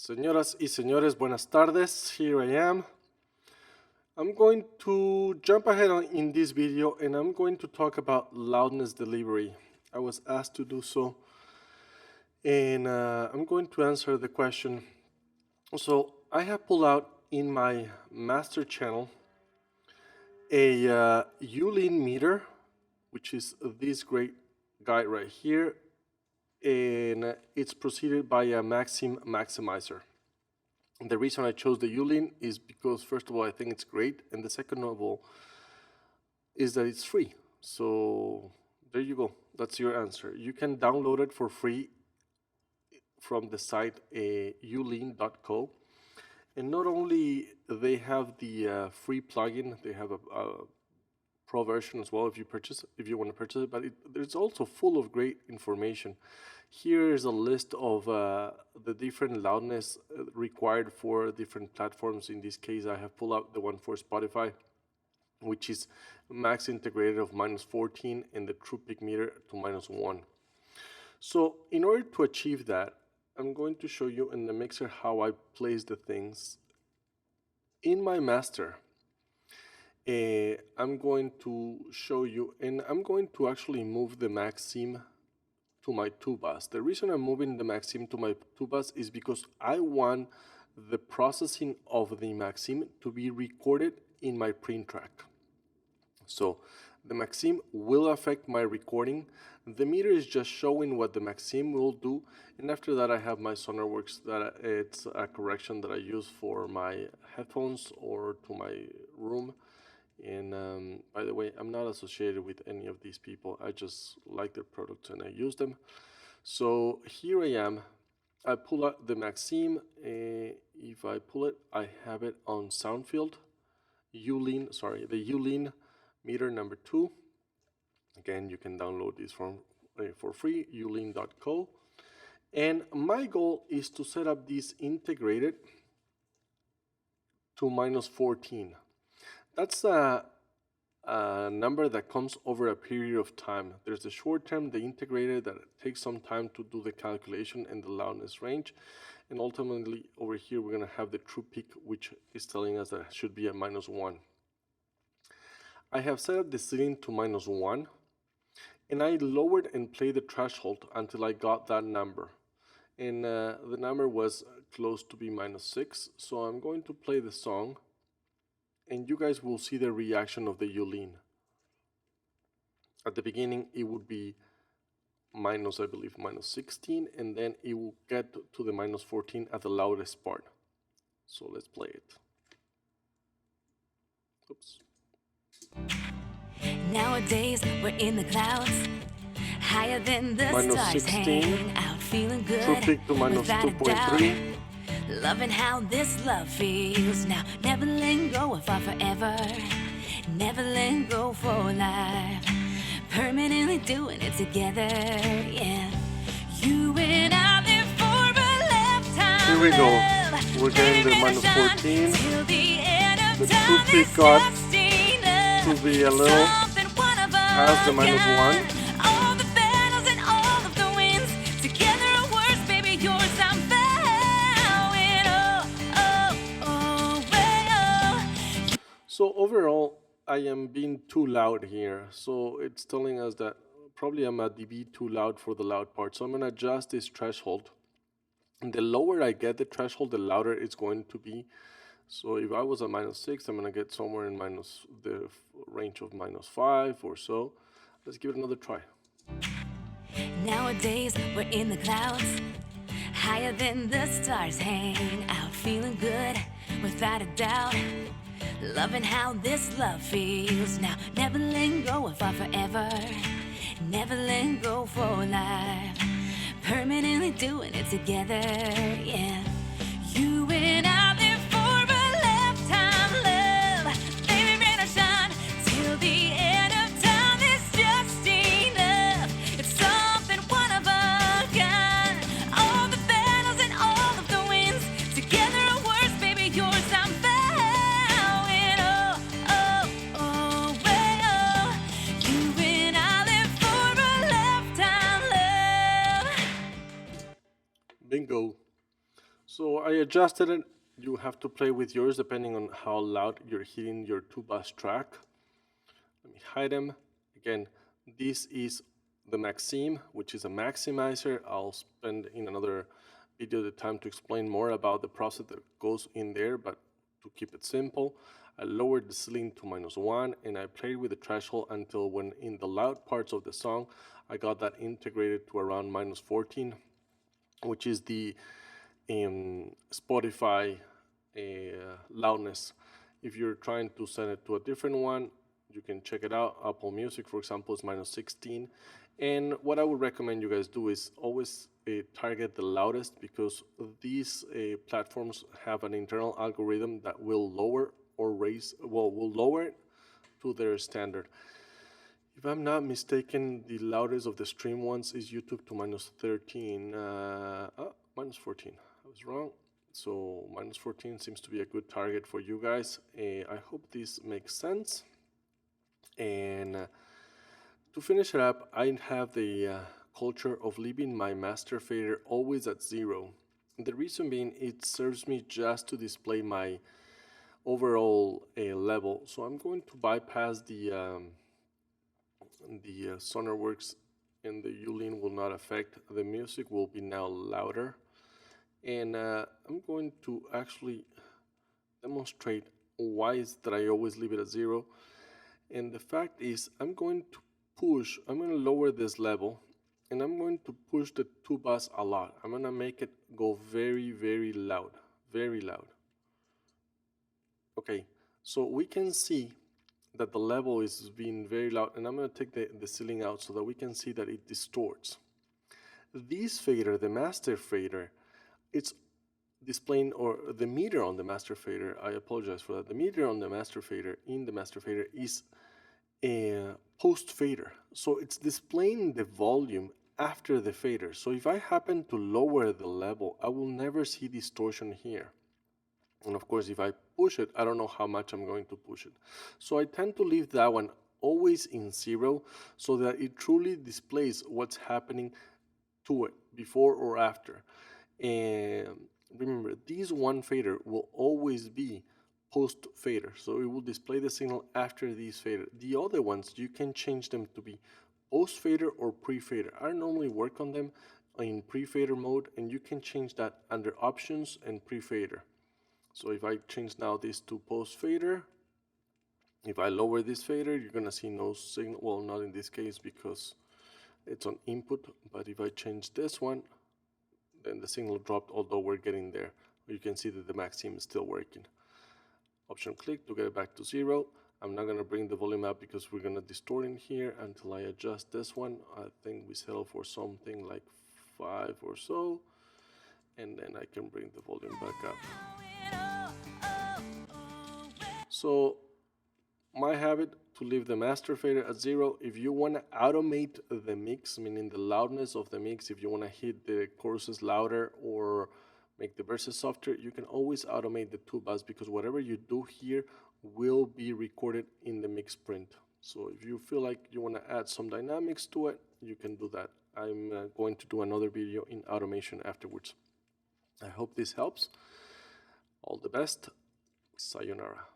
Señoras y señores, buenas tardes. Here I am. I'm going to jump ahead in this video and I'm going to talk about loudness delivery. I was asked to do so and I'm going to answer the question. So I have pulled out in my master channel a U-Lean meter, which is this great guy right here, and it's preceded by a Maxim maximizer. And the reason I chose the U-Lean is because, first of all, I think it's great, and the second of all is that it's free. So there you go. That's your answer. You can download it for free from the site ulean.co. And not only they have the free plugin, they have a pro version as well if you want to purchase it, but it's also full of great information. Here is a list of the different loudness required for different platforms. In this case, I have pulled out the one for Spotify, which is max integrated of -14 and the true peak meter to -1. So in order to achieve that, I'm going to show you in the mixer how I place the things. In my master, I'm going to show you, and I'm going to actually move the Maxim to my tubas. The reason I'm moving the Maxim to my tubas is because I want the processing of the Maxim to be recorded in my print track. So the Maxim will affect my recording. The meter is just showing what the Maxim will do, and after that I have my SonarWorks, that it's a correction that I use for my headphones or to my room. And by the way, I'm not associated with any of these people. I just like their products and I use them. So here I am. I pull out the Maxim. If I pull it, I have it on Soundfield. The U-Lean meter number 2. Again, you can download this for free, ulean.co. And my goal is to set up this integrated to -14. That's a number that comes over a period of time. There's the short term, the integrated, that takes some time to do the calculation and the loudness range. And ultimately, over here, we're going to have the true peak, which is telling us that it should be at -1. I have set up the setting to -1, and I lowered and played the threshold until I got that number. And the number was close to be -6, so I'm going to play the song. And you guys will see the reaction of the U-Lean. At the beginning, it would be I believe, -16, and then it will get to the -14 at the loudest part. So let's play it. Oops. Nowadays, we're in the clouds, higher than the stars, hanging out, feeling good, true peak to -2.3. Loving how this love feels now. Never letting go of our forever. Never letting go for life. Permanently doing it together, yeah. You and I live for a lifetime. Here we go. We're getting the -14. The true peak got to be a little past the -1. So overall, I am being too loud here. So it's telling us that probably I'm a dB too loud for the loud part. So I'm going to adjust this threshold. And the lower I get the threshold, the louder it's going to be. So if I was at -6, I'm going to get somewhere in the range of -5 or so. Let's give it another try. Nowadays, we're in the clouds, higher than the stars, hanging out, feeling good, without a doubt. Loving how this love feels now. Never letting go of our forever. Never letting go for life. Permanently doing it together, yeah. You and I live for a lifetime, love. Baby, rain or shine till the end of time. It's just enough. It's something one of a kind. All the battles and all of the wins, together or worse, baby, yours I'm found. Bingo. So I adjusted it. You have to play with yours depending on how loud you're hitting your 2-bus track. Let me hide them. Again, this is the Maxim, which is a maximizer. I'll spend in another video the time to explain more about the process that goes in there, but to keep it simple, I lowered the ceiling to -1 and I played with the threshold until when in the loud parts of the song, I got that integrated to around -14, which is the Spotify loudness. If you're trying to send it to a different one, you can check it out. Apple Music, for example, is -16. And what I would recommend you guys do is always target the loudest, because these platforms have an internal algorithm that will lower or raise, well, will lower it to their standard. If I'm not mistaken, the loudest of the stream ones is YouTube to -13. -14. I was wrong. So -14 seems to be a good target for you guys. I hope this makes sense. And to finish it up, I have the culture of leaving my master fader always at 0. The reason being, it serves me just to display my overall level. So I'm going to bypass the Sonarworks, and the Yulin will not affect. The music will be now louder. And I'm going to actually demonstrate why is that I always leave it at 0. And the fact is, I'm going to lower this level, and I'm going to push the 2-bus a lot. I'm going to make it go very, very loud, very loud. Okay, so we can see that the level is being very loud, and I'm going to take the ceiling out so that we can see that it distorts. This fader, the master fader, it's displaying, or the meter on the master fader, I apologize for that, the meter on the master fader, in the master fader, is a post fader. So it's displaying the volume after the fader. So if I happen to lower the level, I will never see distortion here. And of course, if I push it, I don't know how much I'm going to push it. So I tend to leave that one always in 0 so that it truly displays what's happening to it before or after. And remember, this one fader will always be post fader, so it will display the signal after this fader. The other ones, you can change them to be post fader or pre fader. I normally work on them in pre fader mode, and you can change that under options and pre fader. So if I change now this to post fader, if I lower this fader, you're gonna see no signal. Well, not in this case because it's on input, but if I change this one, then the signal dropped, although we're getting there. You can see that the Maxim is still working. Option click to get it back to 0. I'm not gonna bring the volume up because we're gonna distort in here until I adjust this one. I think we settle for something like 5 or so, and then I can bring the volume back up. So my habit to leave the master fader at 0. If you want to automate the mix, meaning the loudness of the mix, if you want to hit the choruses louder or make the verses softer, you can always automate the 2-bus, because whatever you do here will be recorded in the mix print. So if you feel like you want to add some dynamics to it, you can do that. I'm going to do another video in automation afterwards. I hope this helps. All the best. Sayonara.